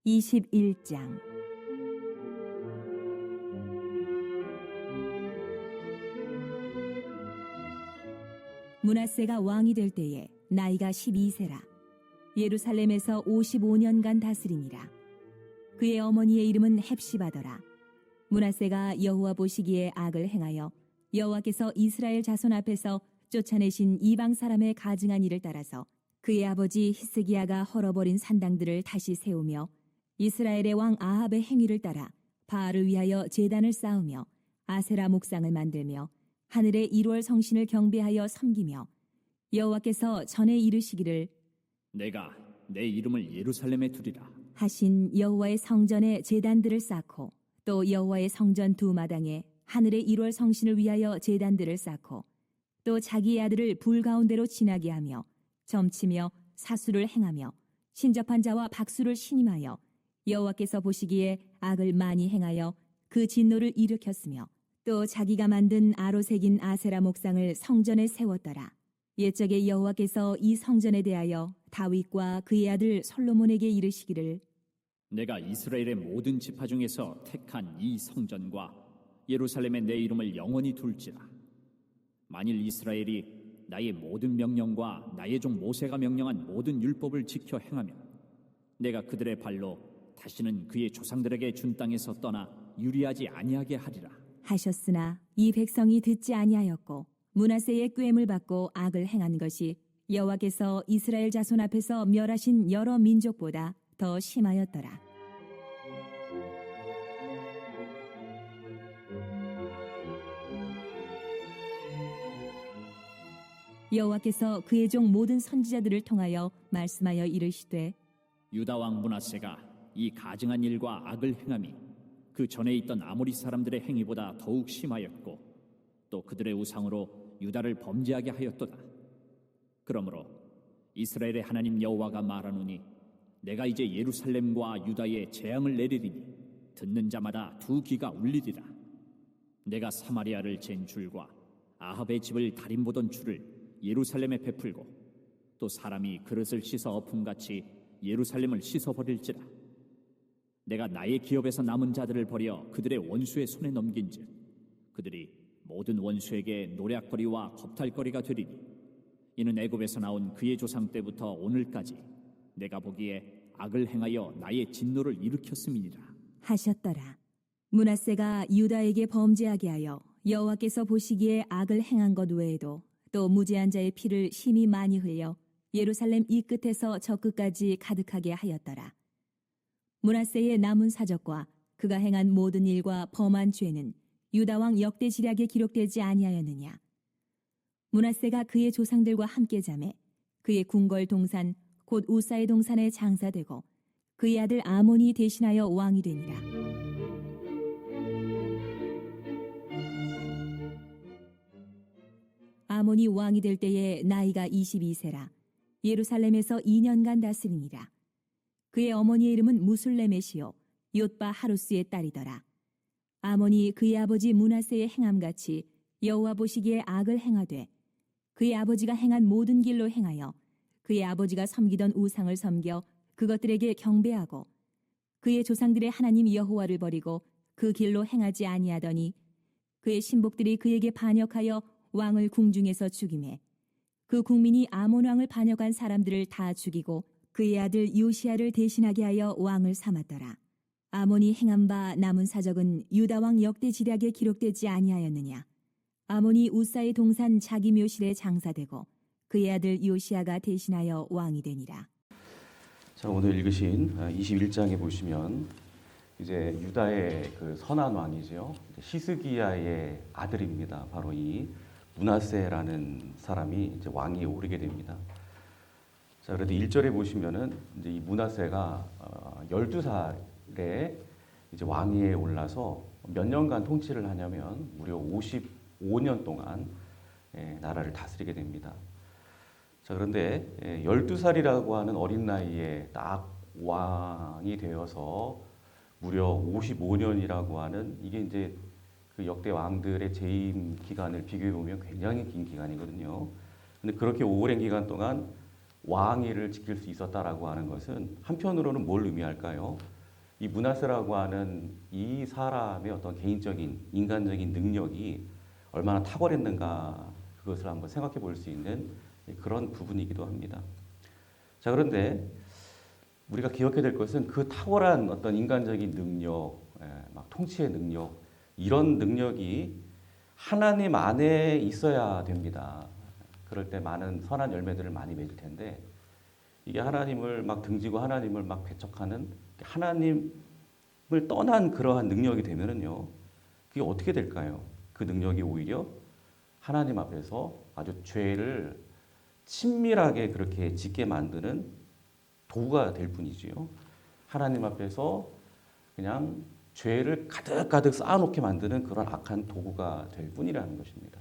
21장. 므낫세가 왕이 될 때에 나이가 12세라. 예루살렘에서 55년간 다스리니라. 그의 어머니의 이름은 헵시바더라. 므낫세가 여호와 보시기에 악을 행하여 여호와께서 이스라엘 자손 앞에서 쫓아내신 이방 사람의 가증한 일을 따라서 그의 아버지 히스기야가 헐어버린 산당들을 다시 세우며 이스라엘의 왕 아합의 행위를 따라 바알을 위하여 제단을 쌓으며 아세라 목상을 만들며 하늘의 1월 성신을 경배하여 섬기며 여호와께서 전에 이르시기를 내가 내 이름을 예루살렘에 두리라 하신 여호와의 성전에 제단들을 쌓고 또 여호와의 성전 두 마당에 하늘의 1월 성신을 위하여 제단들을 쌓고 또 자기의 아들을 불 가운데로 지나게 하며 점치며 사수를 행하며 신접한 자와 박수를 신임하여 여호와께서 보시기에 악을 많이 행하여 그 진노를 일으켰으며 또 자기가 만든 아로색인 아세라 목상을 성전에 세웠더라. 옛적에 여호와께서 이 성전에 대하여 다윗과 그의 아들 솔로몬에게 이르시기를 내가 이스라엘의 모든 지파 중에서 택한 이 성전과 예루살렘에 내 이름을 영원히 둘지라. 만일 이스라엘이 나의 모든 명령과 나의 종 모세가 명령한 모든 율법을 지켜 행하면 내가 그들의 발로 다시는 그의 조상들에게 준 땅에서 떠나 유리하지 아니하게 하리라 하셨으나 이 백성이 듣지 아니하였고 므낫세의 꾀임을 받고 악을 행한 것이 여호와께서 이스라엘 자손 앞에서 멸하신 여러 민족보다 더 심하였더라. 여호와께서 그의 종 모든 선지자들을 통하여 말씀하여 이르시되 유다 왕 므낫세가 이 가증한 일과 악을 행함이 그 전에 있던 아모리 사람들의 행위보다 더욱 심하였고 또 그들의 우상으로 유다를 범죄하게 하였도다. 그러므로 이스라엘의 하나님 여호와가 말하노니 내가 이제 예루살렘과 유다에 재앙을 내리리니 듣는 자마다 두 귀가 울리리라. 내가 사마리아를 잰 줄과 아합의 집을 다림보던 줄을 예루살렘에 베풀고 또 사람이 그릇을 씻어 엎음같이 예루살렘을 씻어버릴지라. 내가 나의 기업에서 남은 자들을 버려 그들의 원수의 손에 넘긴즉 그들이 모든 원수에게 노략거리와 겁탈거리가 되리니 이는 애굽에서 나온 그의 조상 때부터 오늘까지 내가 보기에 악을 행하여 나의 진노를 일으켰음이니라 하셨더라. 므낫세가 유다에게 범죄하게 하여 여호와께서 보시기에 악을 행한 것 외에도 또 무죄한 자의 피를 심히 많이 흘려 예루살렘 이 끝에서 저 끝까지 가득하게 하였더라. 므낫세의 남은 사적과 그가 행한 모든 일과 범한 죄는 유다 왕 역대 지략에 기록되지 아니하였느냐. 므낫세가 그의 조상들과 함께 자매 그의 궁궐 동산 곧 우사의 동산에 장사되고 그의 아들 아몬이 대신하여 왕이 되니라. 아몬이 왕이 될 때에 나이가 22세라. 예루살렘에서 2년간 다스리니라. 그의 어머니의 이름은 무술레메시요 옅바 하루스의 딸이더라. 아몬이 그의 아버지 므낫세의 행함같이 여호와 보시기에 악을 행하되 그의 아버지가 행한 모든 길로 행하여 그의 아버지가 섬기던 우상을 섬겨 그것들에게 경배하고 그의 조상들의 하나님 여호와를 버리고 그 길로 행하지 아니하더니 그의 신복들이 그에게 반역하여 왕을 궁중에서 죽이매 그 국민이 아몬 왕을 반역한 사람들을 다 죽이고 그의 아들 요시야를 대신하게 하여 왕을 삼았더라. 아몬이 행한 바 남은 사적은 유다 왕 역대 지략에 기록되지 아니하였느냐. 아몬이 우사의 동산 자기 묘실에 장사되고 그의 아들 요시야가 대신하여 왕이 되니라. 자, 오늘 읽으신 21장에 보시면 이제 유다의 그 선한 왕이죠. 히스기야의 아들입니다. 바로 이 므낫세라는 사람이 이제 왕위에 오르게 됩니다. 자, 그래도 1절에 보시면은 이제 이 므낫세가 12살에 이제 왕위에 올라서 몇 년간 통치를 하냐면 무려 55년 동안 나라를 다스리게 됩니다. 자, 그런데 12살이라고 하는 어린 나이에 딱 왕이 되어서 무려 55년이라고 하는 이게 이제 그 역대 왕들의 재임 기간을 비교해 보면 굉장히 긴 기간이거든요. 근데 그렇게 오랜 기간 동안 왕위를 지킬 수 있었다라고 하는 것은 한편으로는 뭘 의미할까요? 이 므낫세라고 하는 이 사람의 어떤 개인적인 인간적인 능력이 얼마나 탁월했는가 그것을 한번 생각해 볼 수 있는 그런 부분이기도 합니다. 자, 그런데 우리가 기억해야 될 것은 그 탁월한 어떤 인간적인 능력, 막 통치의 능력, 이런 능력이 하나님 안에 있어야 됩니다. 그럴 때 많은 선한 열매들을 많이 맺을 텐데 이게 하나님을 막 등지고 하나님을 막 배척하는 하나님을 떠난 그러한 능력이 되면은요, 그게 어떻게 될까요? 그 능력이 오히려 하나님 앞에서 아주 죄를 친밀하게 그렇게 짓게 만드는 도구가 될 뿐이지요. 하나님 앞에서 그냥 죄를 가득가득 쌓아놓게 만드는 그런 악한 도구가 될 뿐이라는 것입니다.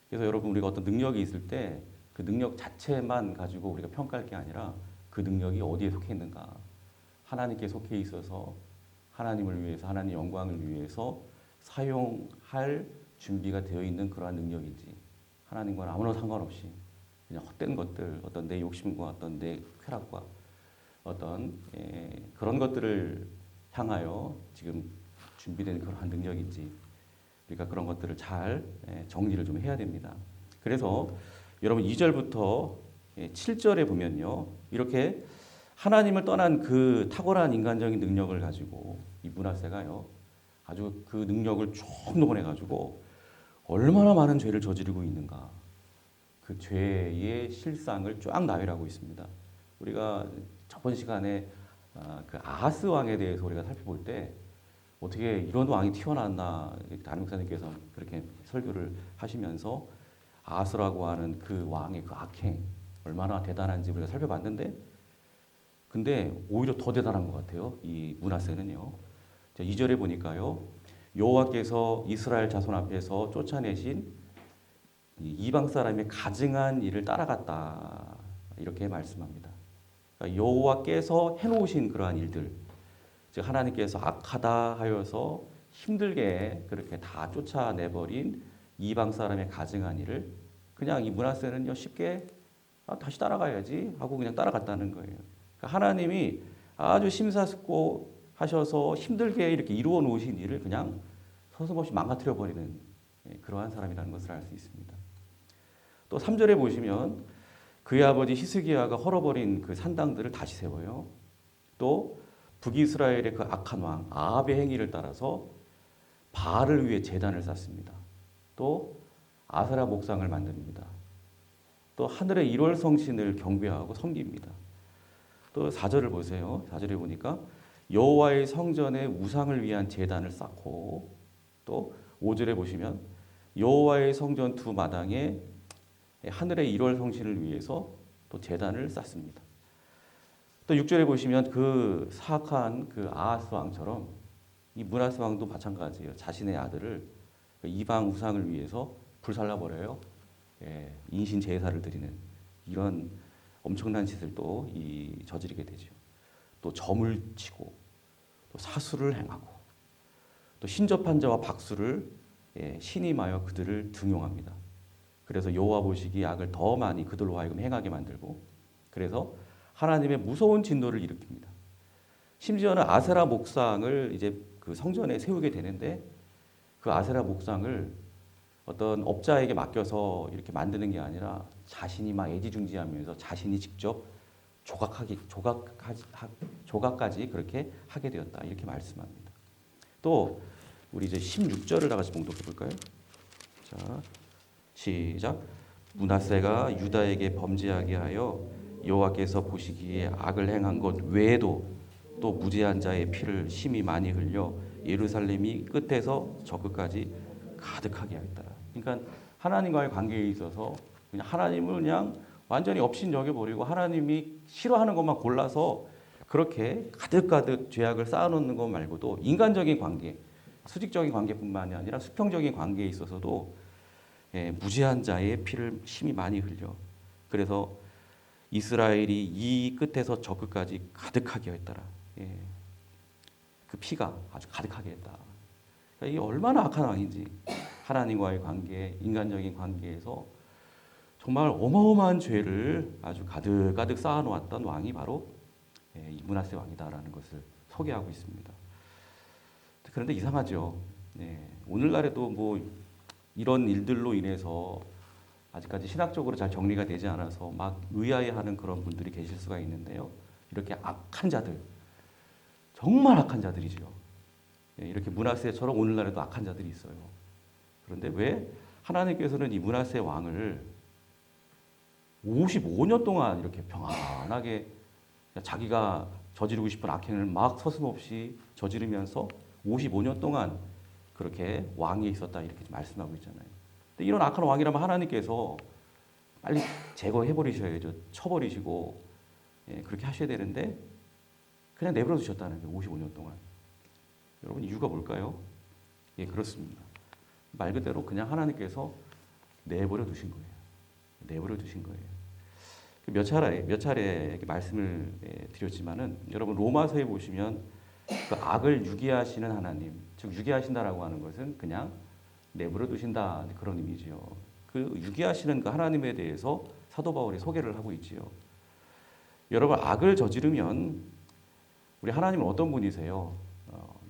그래서 여러분 우리가 어떤 능력이 있을 때 그 능력 자체만 가지고 우리가 평가할 게 아니라 그 능력이 어디에 속해 있는가. 하나님께 속해 있어서 하나님을 위해서 하나님 영광을 위해서 사용할 준비가 되어 있는 그러한 능력인지 하나님과는 아무런 상관없이 그냥 헛된 것들, 어떤 내 욕심과 어떤 내 쾌락과 어떤 그런 것들을 향하여 지금 준비된 그러한 능력인지 우리가 그런 것들을 잘 정리를 좀 해야 됩니다. 그래서 여러분 2절부터 7절에 보면요. 이렇게 하나님을 떠난 그 탁월한 인간적인 능력을 가지고 이 므낫세가요. 아주 그 능력을 총동원해 가지고 얼마나 많은 죄를 저지르고 있는가. 그 죄의 실상을 쫙 나열하고 있습니다. 우리가 저번 시간에 그 아하스 왕에 대해서 우리가 살펴볼 때 어떻게 이런 왕이 튀어나왔나 담임 목사님께서 그렇게 설교를 하시면서 아하스라고 하는 그 왕의 그 악행 얼마나 대단한지 우리가 살펴봤는데 근데 오히려 더 대단한 것 같아요. 이 므낫세는요. 2절에 보니까요. 여호와께서 이스라엘 자손 앞에서 쫓아내신 이방 사람의 가증한 일을 따라갔다. 이렇게 말씀합니다. 그러니까 여호와께서 해놓으신 그러한 일들, 즉 하나님께서 악하다 하여서 힘들게 그렇게 다 쫓아내버린 이방 사람의 가증한 일을 그냥 이 므낫세는요 쉽게 다시 따라가야지 하고 그냥 따라갔다는 거예요. 그러니까 하나님이 아주 심사숙고하셔서 힘들게 이렇게 이루어 놓으신 일을 그냥 서슴없이 망가뜨려 버리는 그러한 사람이라는 것을 알 수 있습니다. 또 3절에 보시면 그의 아버지 히스기야가 헐어버린 그 산당들을 다시 세워요. 또 북이스라엘의 그 악한 왕 아합의 행위를 따라서 바알을 위해 제단을 쌓습니다. 또 아세라 목상을 만듭니다. 또 하늘의 1월 성신을 경배하고 섬깁니다. 또 4절을 보세요. 4절에 보니까 여호와의 성전에 우상을 위한 제단을 쌓고 또 5절에 보시면 여호와의 성전 두 마당에 하늘의 1월 성신을 위해서 또 제단을 쌓습니다. 또 6절에 보시면 그 사악한 그 아하스 왕처럼 이 므낫세 왕도 마찬가지예요. 자신의 아들을 이방 우상을 위해서 불살라 버려요. 인신 제사를 드리는 이런 엄청난 짓을 또 저지르게 되죠. 또 점을 치고 또 사수를 행하고 또 신접한 자와 박수를 신임하여 그들을 등용합니다. 그래서 여호와 보시기에 악을 더 많이 그들로 하여금 행하게 만들고 그래서 하나님의 무서운 진노를 일으킵니다. 심지어는 아세라 목상을 이제 그 성전에 세우게 되는데 그 아세라 목상을 어떤 업자에게 맡겨서 이렇게 만드는 게 아니라 자신이 막 애지중지하면서 자신이 직접 조각까지 그렇게 하게 되었다. 이렇게 말씀합니다. 또 우리 이제 16절을 다 같이 봉독해 볼까요? 자, 시작. 므낫세가 유다에게 범죄하게 하여 여호와께서 보시기에 악을 행한 것 외에도 또 무죄한 자의 피를 심히 많이 흘려 예루살렘이 끝에서 저 끝까지 가득하게 하였더라. 그러니까 하나님과의 관계에 있어서 그냥 하나님을 그냥 완전히 업신여겨 버리고 하나님이 싫어하는 것만 골라서 그렇게 가득가득 죄악을 쌓아놓는 것 말고도 인간적인 관계, 수직적인 관계뿐만이 아니라 수평적인 관계에 있어서도 무죄한 자의 피를 심히 많이 흘려. 그래서 이스라엘이 이 끝에서 저 끝까지 가득하게 했더라. 그 피가 아주 가득하게 했다. 그러니까 이게 얼마나 악한 왕인지 하나님과의 관계, 인간적인 관계에서 정말 어마어마한 죄를 아주 가득가득 쌓아놓았던 왕이 바로 이 므낫세 왕이다라는 것을 소개하고 있습니다. 그런데 이상하죠. 오늘날에도 뭐 이런 일들로 인해서 아직까지 신학적으로 잘 정리가 되지 않아서 막 의아해하는 그런 분들이 계실 수가 있는데요. 이렇게 악한 자들, 정말 악한 자들이죠. 이렇게 므낫세처럼 오늘날에도 악한 자들이 있어요. 그런데 왜 하나님께서는 이 므낫세 왕을 55년 동안 이렇게 평안하게 자기가 저지르고 싶은 악행을 막 서슴없이 저지르면서 55년 동안 그렇게 왕위에 있었다 이렇게 말씀하고 있잖아요. 근데 이런 악한 왕이라면 하나님께서 빨리 제거해버리셔야죠. 쳐버리시고 그렇게 하셔야 되는데 그냥 내버려 두셨다는 거예요. 55년 동안. 여러분 이유가 뭘까요? 그렇습니다. 말 그대로 그냥 하나님께서 내버려 두신 거예요. 내버려 두신 거예요. 몇 차례 이렇게 말씀을 드렸지만은 여러분 로마서에 보시면 그 악을 유기하시는 하나님, 즉 유기하신다라고 하는 것은 그냥 내버려 두신다 그런 의미지요. 그 유기하시는 그 하나님에 대해서 사도 바울이 소개를 하고 있지요. 여러분 악을 저지르면 우리 하나님은 어떤 분이세요?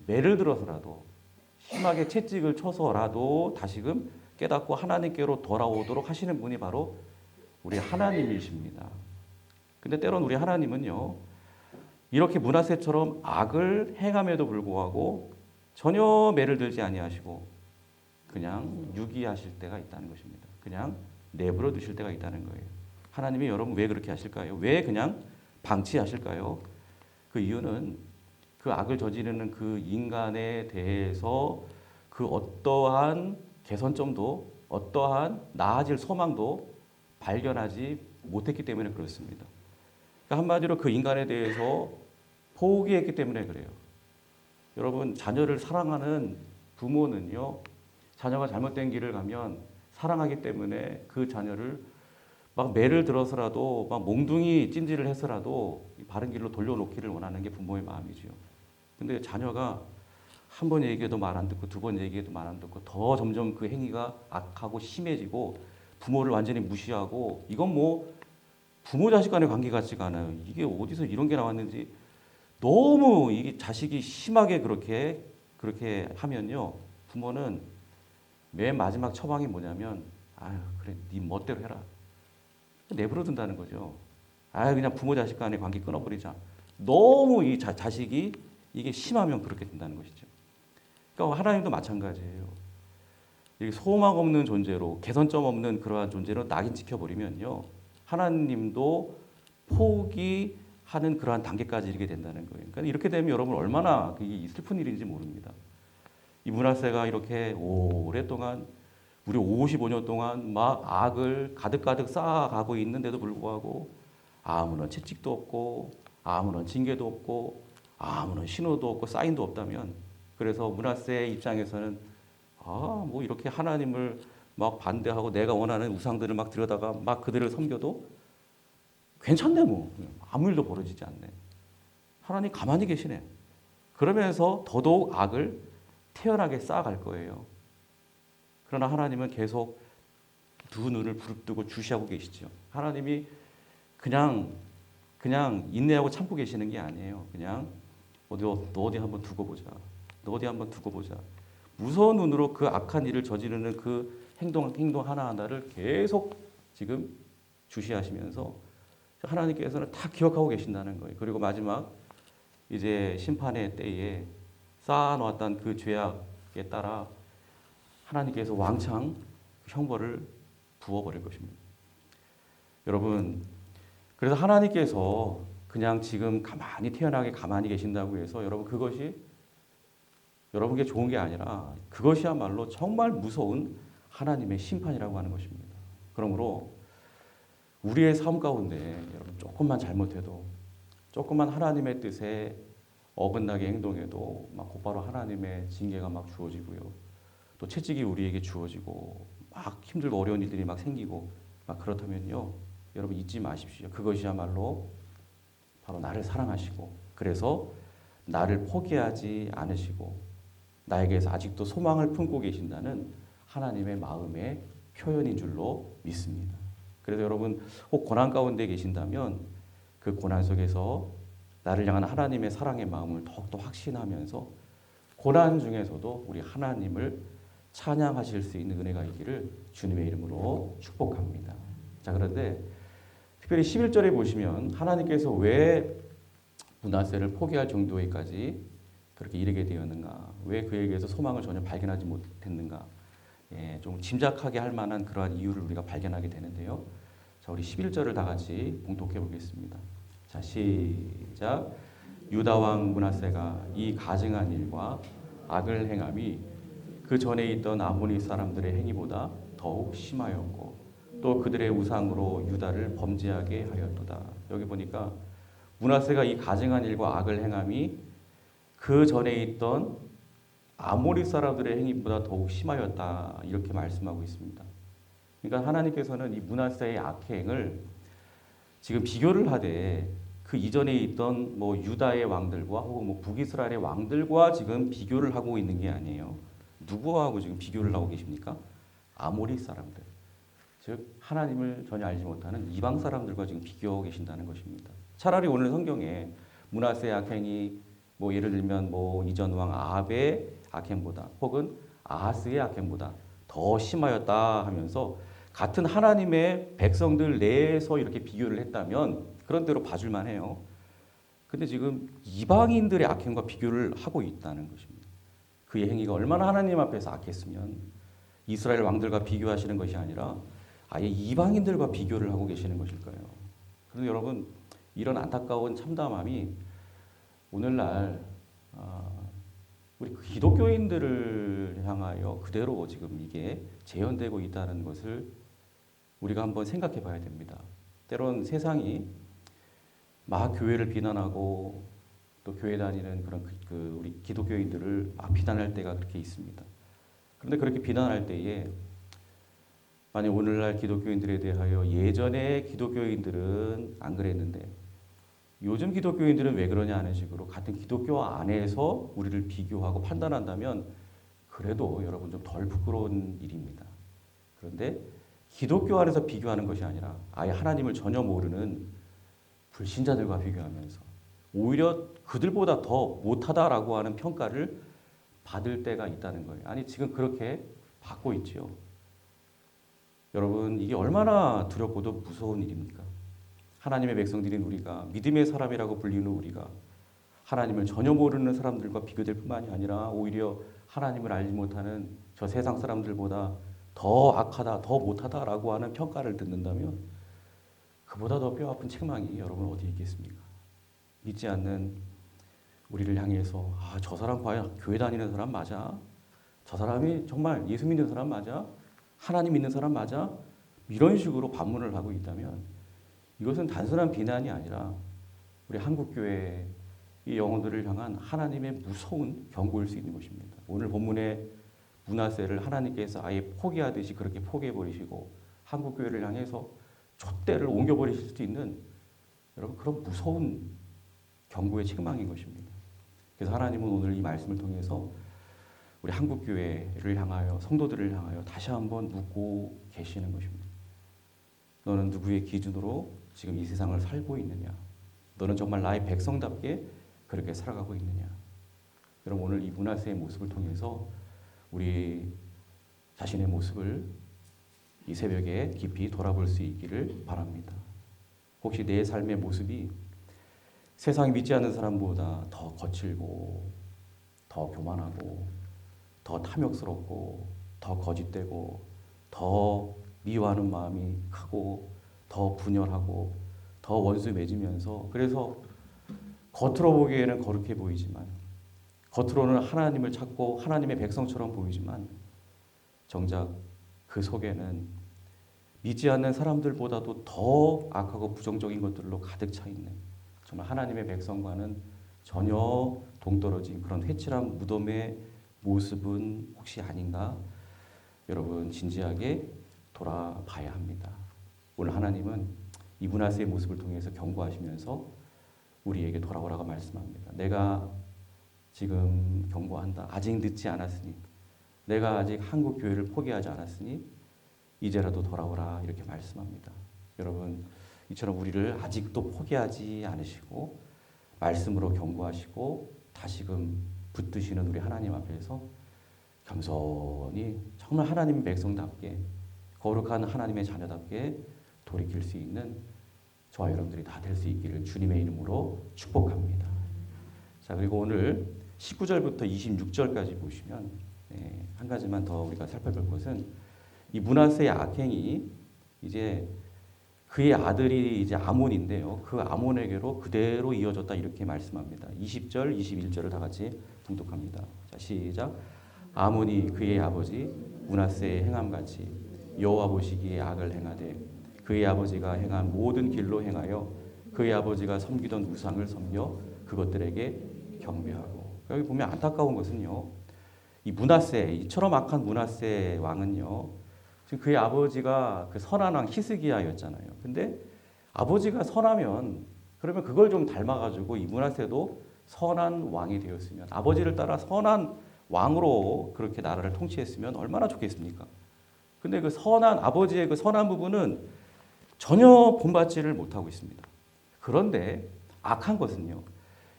매를 들어서라도 심하게 채찍을 쳐서라도 다시금 깨닫고 하나님께로 돌아오도록 하시는 분이 바로 우리 하나님이십니다. 근데 때론 우리 하나님은요, 이렇게 므낫세처럼 악을 행함에도 불구하고 전혀 매를 들지 아니하시고 그냥 유기하실 때가 있다는 것입니다. 그냥 내버려 두실 때가 있다는 거예요. 하나님이 여러분 왜 그렇게 하실까요? 왜 그냥 방치하실까요? 그 이유는 그 악을 저지르는 그 인간에 대해서 그 어떠한 개선점도 어떠한 나아질 소망도 발견하지 못했기 때문에 그렇습니다. 그러니까 한마디로 그 인간에 대해서 포기했기 때문에 그래요. 여러분 자녀를 사랑하는 부모는요. 자녀가 잘못된 길을 가면 사랑하기 때문에 그 자녀를 막 매를 들어서라도 막 몽둥이 찜질을 해서라도 바른 길로 돌려놓기를 원하는 게 부모의 마음이죠. 근데 자녀가 한 번 얘기해도 말 안 듣고 두 번 얘기해도 말 안 듣고 더 점점 그 행위가 악하고 심해지고 부모를 완전히 무시하고 이건 뭐 부모 자식 간의 관계 같지가 않아요. 이게 어디서 이런 게 나왔는지 너무 이게 자식이 심하게 그렇게 하면요. 부모는 맨 마지막 처방이 뭐냐면 아유 그래 네 멋대로 해라. 내버려 둔다는 거죠. 아유 그냥 부모 자식 간의 관계 끊어버리자. 너무 이 자식이 이게 심하면 그렇게 된다는 것이죠. 그러니까 하나님도 마찬가지예요. 소망 없는 존재로 개선점 없는 그러한 존재로 낙인 찍혀버리면요. 하나님도 포기하는 그러한 단계까지 이르게 된다는 거예요. 그러니까 이렇게 되면 여러분 얼마나 이게 슬픈 일인지 모릅니다. 이 므낫세가 이렇게 오랫동안 무려 55년 동안 막 악을 가득가득 쌓아가고 있는데도 불구하고 아무런 채찍도 없고 아무런 징계도 없고 아무런 신호도 없고 사인도 없다면 그래서 므낫세의 입장에서는 뭐 이렇게 하나님을 막 반대하고 내가 원하는 우상들을 막 들여다가 막 그들을 섬겨도 괜찮네 뭐 아무 일도 벌어지지 않네. 하나님 가만히 계시네. 그러면서 더더욱 악을 태연하게 쌓아갈 거예요. 그러나 하나님은 계속 두 눈을 부릅뜨고 주시하고 계시죠. 하나님이 그냥 인내하고 참고 계시는 게 아니에요. 그냥 너 어디 한번 두고 보자. 너 어디 한번 두고 보자. 무서운 눈으로 그 악한 일을 저지르는 그 행동 하나하나를 계속 지금 주시하시면서 하나님께서는 다 기억하고 계신다는 거예요. 그리고 마지막 이제 심판의 때에 쌓아놓았던 그 죄악에 따라 하나님께서 왕창 형벌을 부어버릴 것입니다. 여러분, 그래서 하나님께서 그냥 지금 태연하게 가만히 계신다고 해서 여러분 그것이 여러분께 좋은 게 아니라 그것이야말로 정말 무서운 하나님의 심판이라고 하는 것입니다. 그러므로 우리의 삶 가운데 여러분 조금만 잘못해도 조금만 하나님의 뜻에 어긋나게 행동해도 막 곧바로 하나님의 징계가 막 주어지고요. 또 채찍이 우리에게 주어지고 막 힘들고 어려운 일들이 막 생기고 막 그렇다면요. 여러분 잊지 마십시오. 그것이야말로 바로 나를 사랑하시고 그래서 나를 포기하지 않으시고 나에게서 아직도 소망을 품고 계신다는 하나님의 마음의 표현인 줄로 믿습니다. 그래서 여러분 혹 고난 가운데 계신다면 그 고난 속에서 나를 향한 하나님의 사랑의 마음을 더욱더 확신하면서 고난 중에서도 우리 하나님을 찬양하실 수 있는 은혜가 있기를 주님의 이름으로 축복합니다. 자, 그런데 특별히 11절에 보시면 하나님께서 왜 므낫세를 포기할 정도에까지 그렇게 이르게 되었는가? 왜 그에게서 소망을 전혀 발견하지 못했는가? 예, 좀 짐작하게 할 만한 그러한 이유를 우리가 발견하게 되는데요. 자, 우리 11절을 다 같이 봉독해 보겠습니다. 자, 시작. 유다 왕 므낫세가 이 가증한 일과 악을 행함이 그 전에 있던 아모니 사람들의 행위보다 더욱 심하였고 또 그들의 우상으로 유다를 범죄하게 하였도다. 여기 보니까 므낫세가 이 가증한 일과 악을 행함이 그 전에 있던 아모리 사람들의 행위보다 더욱 심하였다. 이렇게 말씀하고 있습니다. 그러니까 하나님께서는 이 므낫세의 악행을 지금 비교를 하되 그 이전에 있던 뭐 유다의 왕들과 혹은 뭐 북이스라엘의 왕들과 지금 비교를 하고 있는 게 아니에요. 누구하고 지금 비교를 하고 계십니까? 아모리 사람들. 즉 하나님을 전혀 알지 못하는 이방 사람들과 지금 비교하고 계신다는 것입니다. 차라리 오늘 성경에 므낫세의 악행이 뭐 예를 들면 뭐 이전 왕 아합의 악행보다 혹은 아하스의 악행보다 더 심하였다 하면서 같은 하나님의 백성들 내에서 이렇게 비교를 했다면 그런 대로 봐줄만 해요. 근데 지금 이방인들의 악행과 비교를 하고 있다는 것입니다. 그의 행위가 얼마나 하나님 앞에서 악했으면 이스라엘 왕들과 비교하시는 것이 아니라 아예 이방인들과 비교를 하고 계시는 것일까요? 그런데 여러분 이런 안타까운 참담함이 오늘날 우리 기독교인들을 향하여 그대로 지금 이게 재현되고 있다는 것을 우리가 한번 생각해 봐야 됩니다. 때론 세상이 막 교회를 비난하고 또 교회 다니는 그런 우리 기독교인들을 막 비난할 때가 그렇게 있습니다. 그런데 그렇게 비난할 때에 만약 오늘날 기독교인들에 대하여 예전에 기독교인들은 안 그랬는데 요즘 기독교인들은 왜 그러냐 하는 식으로 같은 기독교 안에서 우리를 비교하고 판단한다면 그래도 여러분 좀 덜 부끄러운 일입니다. 그런데 기독교 안에서 비교하는 것이 아니라 아예 하나님을 전혀 모르는 불신자들과 비교하면서 오히려 그들보다 더 못하다라고 하는 평가를 받을 때가 있다는 거예요. 아니 지금 그렇게 받고 있지요. 여러분 이게 얼마나 두렵고도 무서운 일입니까? 하나님의 백성들인 우리가 믿음의 사람이라고 불리는 우리가 하나님을 전혀 모르는 사람들과 비교될 뿐만이 아니라 오히려 하나님을 알지 못하는 저 세상 사람들보다 더 악하다, 더 못하다라고 하는 평가를 듣는다면 그보다 더 뼈아픈 책망이 여러분 어디에 있겠습니까? 믿지 않는 우리를 향해서 저 사람 과연 교회 다니는 사람 맞아? 저 사람이 정말 예수 믿는 사람 맞아? 하나님 믿는 사람 맞아? 이런 식으로 반문을 하고 있다면 이것은 단순한 비난이 아니라 우리 한국교회의 영혼들을 향한 하나님의 무서운 경고일 수 있는 것입니다. 오늘 본문의 므낫세를 하나님께서 아예 포기하듯이 그렇게 포기해버리시고 한국교회를 향해서 촛대를 옮겨버리실 수 있는 여러분 그런 무서운 경고의 책망인 것입니다. 그래서 하나님은 오늘 이 말씀을 통해서 우리 한국교회를 향하여 성도들을 향하여 다시 한번 묻고 계시는 것입니다. 너는 누구의 기준으로 지금 이 세상을 살고 있느냐? 너는 정말 나의 백성답게 그렇게 살아가고 있느냐? 여러분 오늘 이 므낫세의 모습을 통해서 우리 자신의 모습을 이 새벽에 깊이 돌아볼 수 있기를 바랍니다. 혹시 내 삶의 모습이 세상이 믿지 않는 사람보다 더 거칠고 더 교만하고 더 탐욕스럽고 더 거짓되고 더 미워하는 마음이 크고 더 분열하고 더 원수 맺으면서 그래서 겉으로 보기에는 거룩해 보이지만 겉으로는 하나님을 찾고 하나님의 백성처럼 보이지만 정작 그 속에는 믿지 않는 사람들보다도 더 악하고 부정적인 것들로 가득 차 있는 정말 하나님의 백성과는 전혀 동떨어진 그런 회칠한 무덤의 모습은 혹시 아닌가? 여러분 진지하게 돌아봐야 합니다. 오늘 하나님은 이 므낫세의 모습을 통해서 경고하시면서 우리에게 돌아오라고 말씀합니다. 내가 지금 경고한다. 아직 늦지 않았으니 내가 아직 한국 교회를 포기하지 않았으니 이제라도 돌아오라 이렇게 말씀합니다. 여러분 이처럼 우리를 아직도 포기하지 않으시고 말씀으로 경고하시고 다시금 붙드시는 우리 하나님 앞에서 겸손히 정말 하나님의 백성답게 거룩한 하나님의 자녀답게 돌이킬 수 있는 저와 여러분들이 다 될 수 있기를 주님의 이름으로 축복합니다. 자, 그리고 오늘 19절부터 26절까지 보시면 한 가지만 더 우리가 살펴볼 것은 이 므낫세의 악행이 이제 그의 아들이 이제 아몬인데요. 그 아몬에게로 그대로 이어졌다 이렇게 말씀합니다. 20절, 21절을 다 같이 봉독합니다. 자, 시작. 아몬이 그의 아버지 므낫세의 행함같이 여호와 보시기에 악을 행하되 그의 아버지가 행한 모든 길로 행하여 그의 아버지가 섬기던 우상을 섬겨 그것들에게 경배하고. 여기 보면 안타까운 것은요. 이 므낫세, 이처럼 악한 므낫세 왕은요. 지금 그의 아버지가 그 선한 왕 히스기야였잖아요. 근데 아버지가 선하면 그러면 그걸 좀 닮아가지고 이 므낫세도 선한 왕이 되었으면 아버지를 따라 선한 왕으로 그렇게 나라를 통치했으면 얼마나 좋겠습니까? 근데 그 선한 아버지의 그 선한 부분은 전혀 본받지를 못하고 있습니다. 그런데 악한 것은요.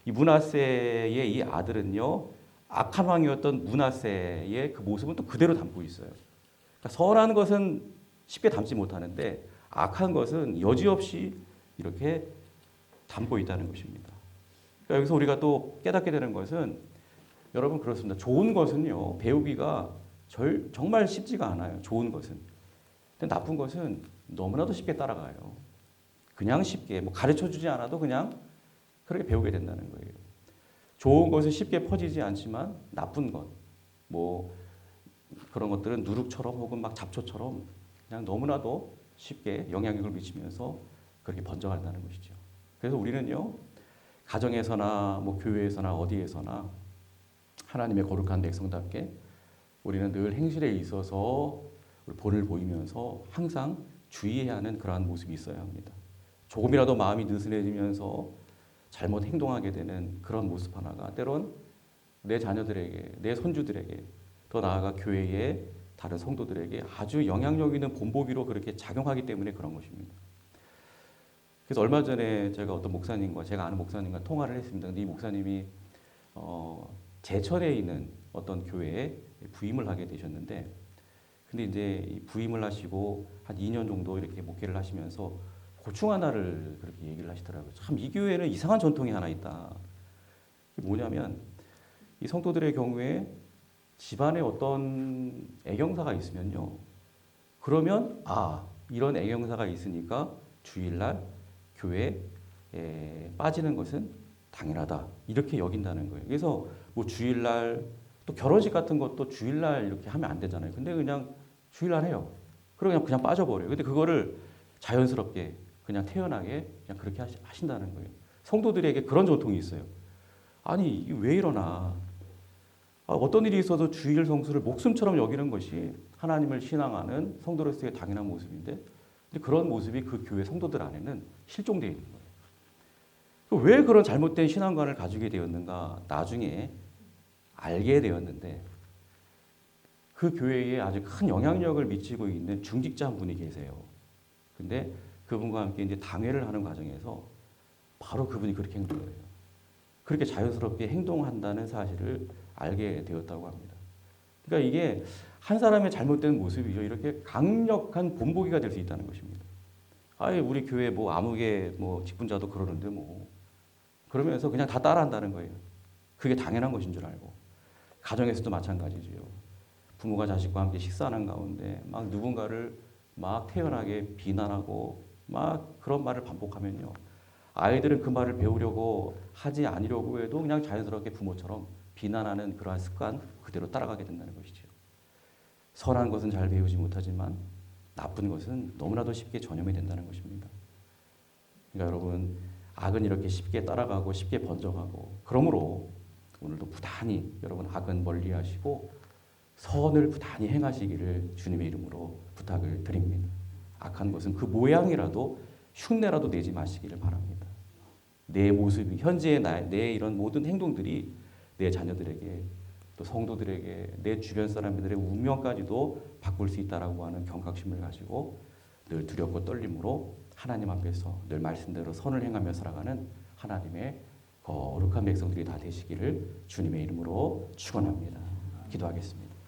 이 므낫세의 이 아들은요. 악한 왕이었던 므낫세의 그 모습은 또 그대로 담고 있어요. 그러니까 선한 것은 쉽게 담지 못하는데 악한 것은 여지없이 이렇게 담고 있다는 것입니다. 그러니까 여기서 우리가 또 깨닫게 되는 것은 여러분 그렇습니다. 좋은 것은요. 배우기가 정말 쉽지가 않아요. 좋은 것은. 근데 나쁜 것은 너무나도 쉽게 따라가요. 그냥 쉽게 뭐 가르쳐주지 않아도 그냥 그렇게 배우게 된다는 거예요. 좋은 것은 쉽게 퍼지지 않지만 나쁜 것, 뭐 그런 것들은 누룩처럼 혹은 막 잡초처럼 그냥 너무나도 쉽게 영향력을 미치면서 그렇게 번져간다는 것이죠. 그래서 우리는요, 가정에서나 뭐 교회에서나 어디에서나 하나님의 거룩한 백성답게 우리는 늘 행실에 있어서 본을 보이면서 항상 주의해야 하는 그러한 모습이 있어야 합니다. 조금이라도 마음이 느슨해지면서 잘못 행동하게 되는 그런 모습 하나가 때론 내 자녀들에게, 내 손주들에게, 더 나아가 교회의 다른 성도들에게 아주 영향력 있는 본보기로 그렇게 작용하기 때문에 그런 것입니다. 그래서 얼마 전에 제가 어떤 목사님과 제가 아는 목사님과 통화를 했습니다. 근데 이 목사님이 제천에 있는 어떤 교회에 부임을 하게 되셨는데, 근데 이제 이 부임을 하시고 한 2년 정도 이렇게 목회를 하시면서 고충 하나를 그렇게 얘기를 하시더라고요. 참 이 교회는 이상한 전통이 하나 있다. 그게 뭐냐면 이 성도들의 경우에 집안에 어떤 애경사가 있으면요. 그러면 이런 애경사가 있으니까 주일날 교회에 빠지는 것은 당연하다. 이렇게 여긴다는 거예요. 그래서 뭐 주일날 또 결혼식 같은 것도 주일날 이렇게 하면 안 되잖아요. 근데 그냥 주일날 해요. 그리고 그냥 빠져버려요. 근데 그거를 자연스럽게 그냥 태연하게 그냥 그렇게 하신다는 거예요. 성도들에게 그런 전통이 있어요. 아니, 왜 이러나. 어떤 일이 있어도 주일 성수를 목숨처럼 여기는 것이 하나님을 신앙하는 성도로서의 당연한 모습인데, 근데 그런 모습이 그 교회 성도들 안에는 실종되어 있는 거예요. 왜 그런 잘못된 신앙관을 가지게 되었는가 나중에 알게 되었는데, 그 교회에 아주 큰 영향력을 미치고 있는 중직자 한 분이 계세요. 근데 그분과 함께 이제 당회를 하는 과정에서 바로 그분이 그렇게 행동을 해요. 그렇게 자연스럽게 행동한다는 사실을 알게 되었다고 합니다. 그러니까 이게 한 사람의 잘못된 모습이죠. 이렇게 강력한 본보기가 될 수 있다는 것입니다. 우리 교회 뭐 아무개 뭐 직분자도 그러는데 뭐 그러면서 그냥 다 따라한다는 거예요. 그게 당연한 것인 줄 알고. 가정에서도 마찬가지지요. 부모가 자식과 함께 식사하는 가운데 막 누군가를 막 태연하게 비난하고 막 그런 말을 반복하면요. 아이들은 그 말을 배우려고 하지 않으려고 해도 그냥 자연스럽게 부모처럼 비난하는 그러한 습관 그대로 따라가게 된다는 것이죠. 선한 것은 잘 배우지 못하지만 나쁜 것은 너무나도 쉽게 전염이 된다는 것입니다. 그러니까 여러분, 악은 이렇게 쉽게 따라가고 쉽게 번져가고, 그러므로 오늘도 부단히 여러분 악은 멀리하시고 선을 부단히 행하시기를 주님의 이름으로 부탁을 드립니다. 악한 것은 그 모양이라도 흉내라도 내지 마시기를 바랍니다. 내 모습이 현재의 내 이런 모든 행동들이 내 자녀들에게 또 성도들에게 내 주변 사람들의 운명까지도 바꿀 수 있다라고 하는 경각심을 가지고 늘 두렵고 떨림으로 하나님 앞에서 늘 말씀대로 선을 행하며 살아가는 하나님의 거룩한 백성들이 다 되시기를 주님의 이름으로 축원합니다. 기도하겠습니다.